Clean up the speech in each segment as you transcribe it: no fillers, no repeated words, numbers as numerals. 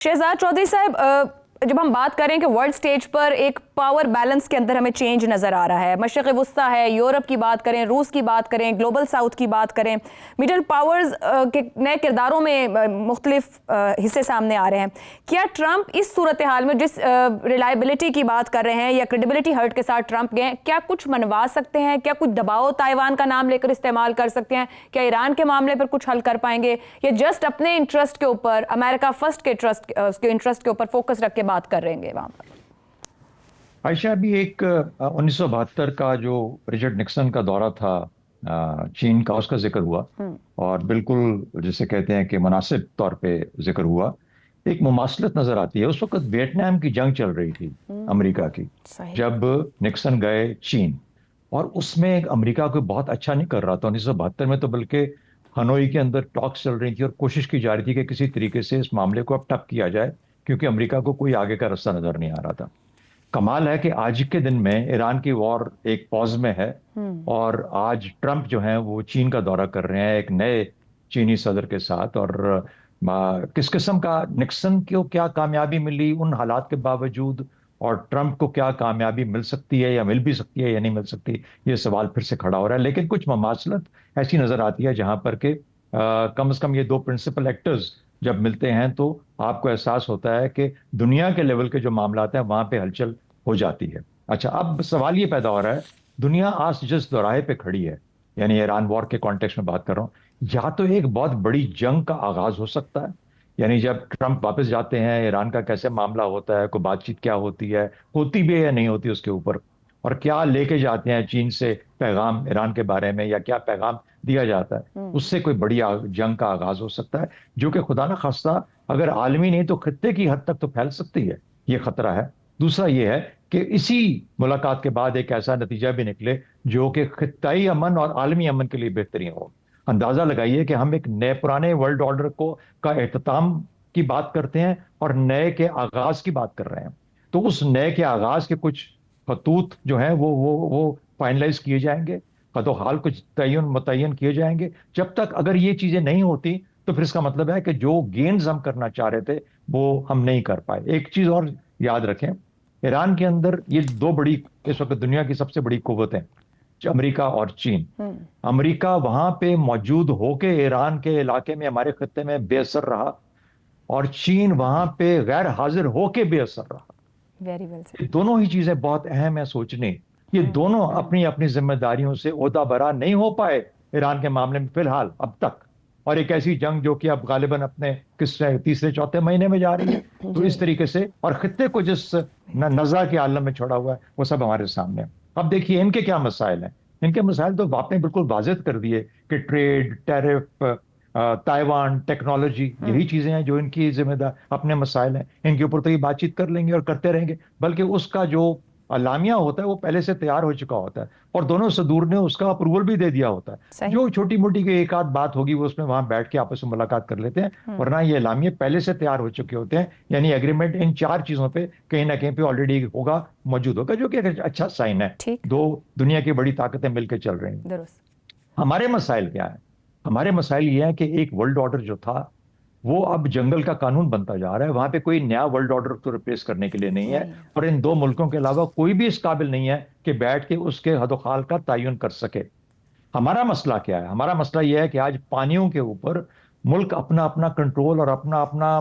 शहजाद चौधरी साहब, जब हम बात करें कि वर्ल्ड स्टेज पर एक पावर बैलेंस के अंदर हमें चेंज नज़र आ रहा है, मशरक़ वुस्ता है, यूरोप की बात करें, रूस की बात करें, ग्लोबल साउथ की बात करें, मिडल पावर्स के नए किरदारों में मुख्तलिफ हिस्से सामने आ रहे हैं। क्या ट्रंप इस सूरत हाल में जिस रिलायबिलिटी की बात कर रहे हैं या क्रेडिबिलिटी हर्ट के साथ ट्रंप गए, क्या कुछ मनवा सकते हैं? क्या कुछ दबाव ताइवान का नाम लेकर इस्तेमाल कर सकते हैं? क्या ईरान के मामले पर कुछ हल कर पाएंगे, या जस्ट अपने इंटरेस्ट के ऊपर, अमेरिका फर्स्ट के इंटरेस्ट के ऊपर फोकस रख के बात कर रहेंगे वहां पर? आयशा, अभी एक 1972 का जो रिचर्ड निक्सन का दौरा था चीन का, उसका जिक्र हुआ। और बिल्कुल जिसे कहते हैं कि मुनासिब तौर पे जिक्र हुआ। एक मुमासलत नजर आती है। उस वक्त वियतनाम की जंग चल रही थी अमेरिका की, जब निक्सन गए चीन। और उसमें अमेरिका को बहुत अच्छा नहीं कर रहा था 1972 में, तो बल्कि हनोई के अंदर टॉक्स चल रही थी और कोशिश की जा रही थी कि किसी तरीके से इस मामले को अब ठप किया जाए, क्योंकि अमेरिका को कोई आगे का रास्ता नजर नहीं आ रहा था। कमाल है कि आज के दिन में ईरान की वॉर एक पॉज में है, और आज ट्रंप जो है वो चीन का दौरा कर रहे हैं एक नए चीनी सदर के साथ। और किस किस्म का निक्सन को क्या कामयाबी मिली उन हालात के बावजूद, और ट्रंप को क्या कामयाबी मिल सकती है या मिल भी सकती है या नहीं मिल सकती, ये सवाल फिर से खड़ा हो रहा है। लेकिन कुछ ममासलत ऐसी नजर आती है जहां पर कि कम से कम ये दो प्रिंसिपल एक्टर्स जब मिलते हैं तो आपको एहसास होता है कि दुनिया के लेवल के जो मामला हैं वहां पे हलचल हो जाती है। अच्छा, अब सवाल ये पैदा हो रहा है, दुनिया आज जिस दोराहे पे खड़ी है, यानी ईरान वॉर के कॉन्टेक्स्ट में बात कर रहा हूं, या तो एक बहुत बड़ी जंग का आगाज हो सकता है। यानी जब ट्रंप वापस जाते हैं, ईरान का कैसे मामला होता है, कोई बातचीत क्या होती है, होती भी है या नहीं होती उसके ऊपर, और क्या लेके जाते हैं चीन से पैगाम ईरान के बारे में, या क्या पैगाम दिया जाता है, उससे कोई बड़ी जंग का आगाज हो सकता है, जो कि खुदा ना खास्ता अगर आलमी नहीं तो खत्ते की हद तक तो फैल सकती है। ये खतरा है। दूसरा ये है कि इसी मुलाकात के बाद एक ऐसा नतीजा भी निकले जो कि खित्ताई अमन और आलमी अमन के लिए बेहतरीन हो। अंदाजा लगाइए कि हम एक नए पुराने वर्ल्ड ऑर्डर को का एहतमाम की बात करते हैं और नए के आगाज की बात कर रहे हैं। तो उस नए के आगाज के कुछ खतूत जो हैं वो फाइनलाइज किए जाएंगे, कदो हाल कुछ तयन मुतयन किए जाएंगे। जब तक अगर ये चीजें नहीं होती तो फिर इसका मतलब है कि जो गेन्स हम करना चाह रहे थे वो हम नहीं कर पाए। एक चीज और याद रखें, ईरान के अंदर ये दो बड़ी, इस वक्त दुनिया की सबसे बड़ी कुव्वतें, अमेरिका और चीन। अमेरिका वहां पे मौजूद होके ईरान के इलाके में, हमारे खत्ते में बेअसर रहा, और चीन वहां पे गैर हाजिर होके बेअसर रहा। वेरी वेल ये दोनों ही चीजें बहुत अहम है सोचने। ये दोनों अपनी अपनी जिम्मेदारियों से ओहदा बरा नहीं हो पाए ईरान के मामले में फिलहाल अब तक। और एक ऐसी जंग जो कि अब गालिबन अपने तीसरे चौथे महीने में जा रही है, तो इस तरीके से और खित्ते को जिस नज़ा के आलम में छोड़ा हुआ है वो सब हमारे सामने है। अब देखिए इनके क्या मसाइल हैं। इनके मसाइल तो आपने बिल्कुल वाज़ेह कर दिए कि ट्रेड, टैरिफ, ताइवान, टेक्नोलॉजी, यही चीजें हैं जो इनकी जिम्मेदार अपने मसाइल हैं। इनके ऊपर तो ये बातचीत कर लेंगे और करते रहेंगे, बल्कि उसका जो अलामिया होता है वो पहले से तैयार हो चुका होता है, और दोनों सदूर ने उसका अप्रूवल भी दे दिया होता है। जो छोटी मोटी की एक आध बात होगी वो उसमें वहां बैठ के आपस में मुलाकात कर लेते हैं, वरना ये अलामिये पहले से तैयार हो चुके होते हैं। यानी एग्रीमेंट इन चार चीजों पे कहीं ना कहीं पे ऑलरेडी होगा, मौजूद होगा, जो कि एक अच्छा साइन है। दो दुनिया की बड़ी ताकतें मिलकर चल रही हैं। हमारे मसाइल क्या है? हमारे मसाइल ये है कि एक वर्ल्ड ऑर्डर जो था वो अब जंगल का कानून बनता जा रहा है। वहां पे कोई नया वर्ल्ड ऑर्डर तो रिप्लेस करने के लिए नहीं है, और इन दो मुल्कों के अलावा कोई भी इस काबिल नहीं है कि बैठ के उसके हदोखाल का तयन कर सके। हमारा मसला क्या है? हमारा मसला यह है कि आज पानियों के ऊपर मुल्क अपना अपना कंट्रोल और अपना अपना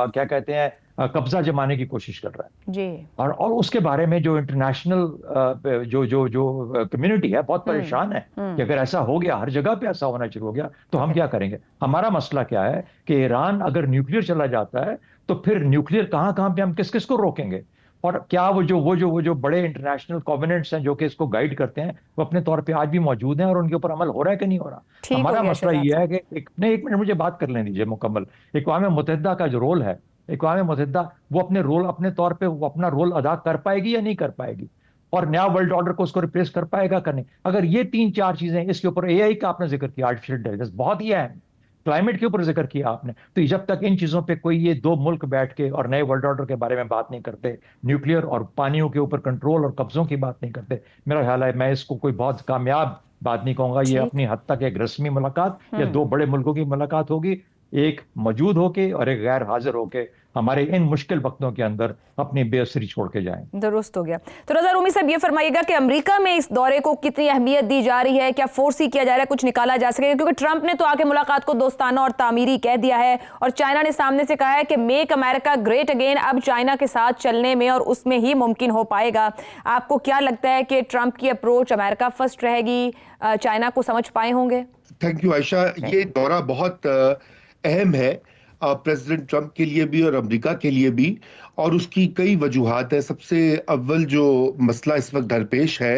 क्या कहते हैं कब्जा जमाने की कोशिश कर रहा है जी। और उसके बारे में जो इंटरनेशनल जो जो जो कम्युनिटी है बहुत परेशान है कि अगर ऐसा हो गया, हर जगह पे ऐसा होना शुरू हो गया, तो हम क्या करेंगे? हमारा मसला क्या है कि ईरान अगर न्यूक्लियर चला जाता है तो फिर न्यूक्लियर कहां कहां पे हम किस किस को रोकेंगे? और क्या वो जो बड़े इंटरनेशनल कॉवेनेंट्स हैं जो कि इसको गाइड करते हैं, वो अपने तौर पे आज भी मौजूद हैं और उनके ऊपर अमल हो रहा है कि नहीं हो रहा? हमारा मसला ये है कि एक मिनट मुझे बात कर लेने दीजिए मुकम्मल। अक़वाम मुत्तहिदा का जो रोल है, अक़वाम मुत्तहिदा वो अपने रोल अपने तौर पे वो अपना रोल अदा कर पाएगी या नहीं कर पाएगी, और नया वर्ल्ड ऑर्डर को उसको रिप्लेस कर पाएगा कर नहीं? अगर ये तीन चार चीजें, इसके ऊपर एआई का आपने जिक्र किया, आर्टिफिशियल इंटेलिजेंस बहुत ही अहम, क्लाइमेट के ऊपर जिक्र किया आपने, तो जब तक इन चीजों पे कोई ये दो मुल्क बैठ के और नए वर्ल्ड ऑर्डर के बारे में बात नहीं करते, न्यूक्लियर और पानियों के ऊपर कंट्रोल और कब्जों की बात नहीं करते, मेरा ख्याल है मैं इसको कोई बहुत कामयाब बात नहीं कहूंगा। ये अपनी हद तक एक रस्मी मुलाकात या दो बड़े मुल्कों की मुलाकात होगी, एक मौजूद होके और एक गैर हाजिर होके, हमारे इन मुश्किल वक्तों के अंदर अपनी बेअसरी छोड़ के जाएं। दुरुस्त हो गया। तो रजा रूमी साहब ये फरमाइएगा कि अमेरिका में इस दौरे को कितनी अहमियत दी जा रही है, क्या फोर्स ही किया जा रहा है, कुछ निकाला जा सकेगा? क्योंकि ट्रंप ने तो आके मुलाकात को दोस्ताना और तामीरी कह दिया है और चाइना ने सामने से कहा है कि मेक अमेरिका ग्रेट अगेन अब चाइना के साथ चलने में और उसमें ही मुमकिन हो पाएगा। आपको क्या लगता है कि ट्रंप की अप्रोच अमेरिका फर्स्ट रहेगी, चाइना को समझ पाए होंगे? Thank you Ayesha. ये दौरा बहुत अहम है प्रेसिडेंट ट्रंप के लिए भी और अमेरिका के लिए भी, और उसकी कई वजूहात है। सबसे अव्वल जो मसला इस वक्त दरपेश है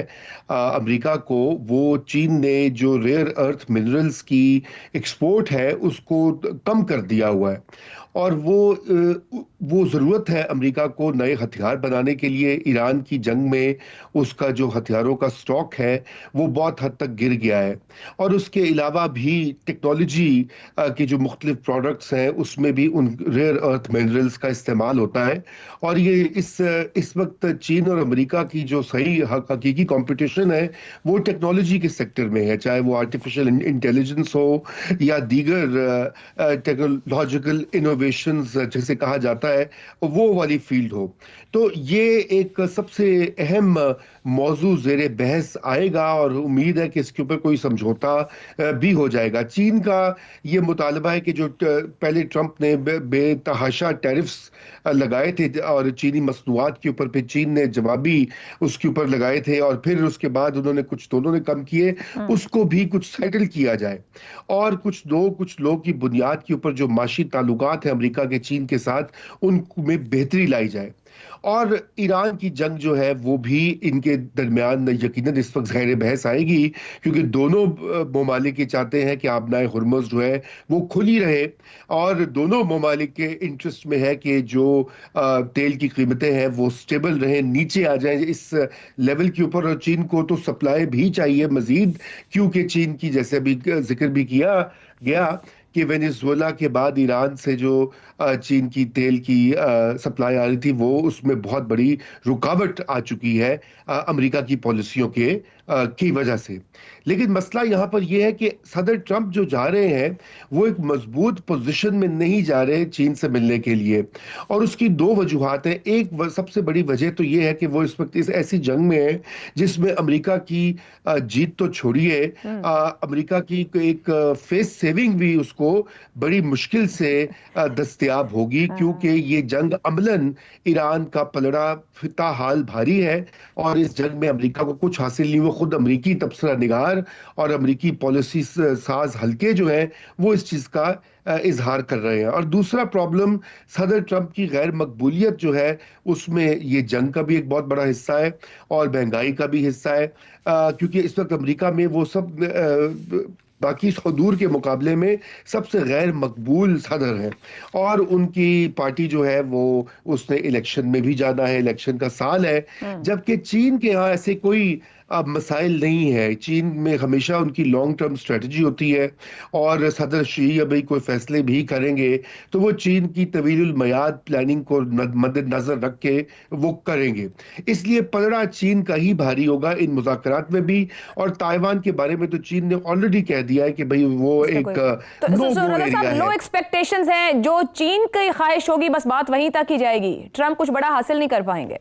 अमेरिका को, वो चीन ने जो रेयर अर्थ मिनरल्स की एक्सपोर्ट है उसको कम कर दिया हुआ है, और वो ज़रूरत है अमेरिका को नए हथियार बनाने के लिए। ईरान की जंग में उसका जो हथियारों का स्टॉक है वो बहुत हद तक गिर गया है, और उसके अलावा भी टेक्नोलॉजी के जो मुख्तलिफ प्रोडक्ट्स हैं उसमें भी उन रेयर अर्थ मिनरल्स का इस्तेमाल होता है। और ये इस वक्त चीन और अमेरिका की जो सही हकीकी कंपटीशन है वो टेक्नोलॉजी के सेक्टर में है, चाहे वो आर्टिफिशियल इंटेलिजेंस हो या दीगर टेक्नोलॉजिकल इनोवेशंस जैसे कहा जाता है, वो वाली फील्ड हो। तो ये एक सबसे अहम मौजू ज़ेरे बहस आएगा और उम्मीद है कि इसके ऊपर कोई समझौता भी हो जाएगा। चीन का ये मुतालबा है कि जो पहले ट्रंप ने बेतहाशा टैरिफ्स लगाए थे और चीनी मसनूआत के ऊपर, फिर चीन ने जवाबी उसके ऊपर लगाए थे और फिर उसके बाद उन्होंने दोनों ने कम किए, उसको भी कुछ सेटल किया जाए और कुछ लोग की बुनियाद के ऊपर जो माशी ताल्लुकात है अमेरिका के चीन के साथ उनमें बेहतरी लाई जाए। और ईरान की जंग जो है वो भी इनके दरमियान यकीनन इस वक्त ज़ाहिर बहस आएगी, क्योंकि दोनों ममालिक ये चाहते हैं कि आबनाए हुर्मुज़ जो है वो खुली रहे, और दोनों ममालिक के इंटरेस्ट में है कि जो तेल की कीमतें हैं वो स्टेबल रहें, नीचे आ जाएं इस लेवल के ऊपर। और चीन को तो सप्लाई भी चाहिए मजीद, क्योंकि चीन की जैसे अभी जिक्र भी किया गया कि वेनेजुएला के बाद ईरान से जो चीन की तेल की सप्लाई आ रही थी वो उसमें बहुत बड़ी रुकावट आ चुकी है अमेरिका की पॉलिसियों की वजह से। लेकिन मसला यहाँ पर यह है कि सदर ट्रंप जो जा रहे हैं वो एक मजबूत पोजीशन में नहीं जा रहे चीन से मिलने के लिए, और उसकी दो वजूहात हैं। एक सबसे बड़ी वजह तो ये है कि वो इस वक्त इस ऐसी जंग में है जिसमें अमेरिका की जीत तो छोड़िए, अमेरिका की एक फेस सेविंग भी उसको बड़ी मुश्किल से दस्तयाब होगी, क्योंकि ये जंग अमलन ईरान का पलड़ा फिता हाल भारी है और इस जंग में अमेरिका को कुछ हासिल नहीं। वो खुद अमेरिकी तबसरा निगार और अमेरिकी पॉलिसी साज हल्के जो हैं वो इस चीज़ का इजहार कर रहे हैं। और दूसरा प्रॉब्लम सदर ट्रंप की गैर मकबूलियत जो है उसमें ये जंग का भी एक बहुत बड़ा हिस्सा है और महंगाई का भी हिस्सा है, क्योंकि इस वक्त अमेरिका में वो सब बाकी हदूर के मुकाबले में सबसे गैर मकबूल सदर है, और उनकी पार्टी जो है वो उसने इलेक्शन में भी जाना है, इलेक्शन का साल है, जबकि चीन के यहाँ ऐसे कोई अब मसाइल नहीं है। चीन में हमेशा उनकी लॉन्ग टर्म स्ट्रेटजी होती है, और सदर शी अभी कोई फैसले भी करेंगे तो वो चीन की तवील मयाद प्लानिंग को मद्देनजर रख के वो करेंगे। इसलिए पलड़ा चीन का ही भारी होगा इन मुज़ाकरात में भी। और ताइवान के बारे में तो चीन ने ऑलरेडी कह दिया है कि भाई वो एक नो गो एरिया है। लो एक्सपेक्टेशंस हैं, जो चीन की ख्वाहिश होगी बस बात वहीं तक ही जाएगी, ट्रंप कुछ बड़ा हासिल नहीं कर पाएंगे।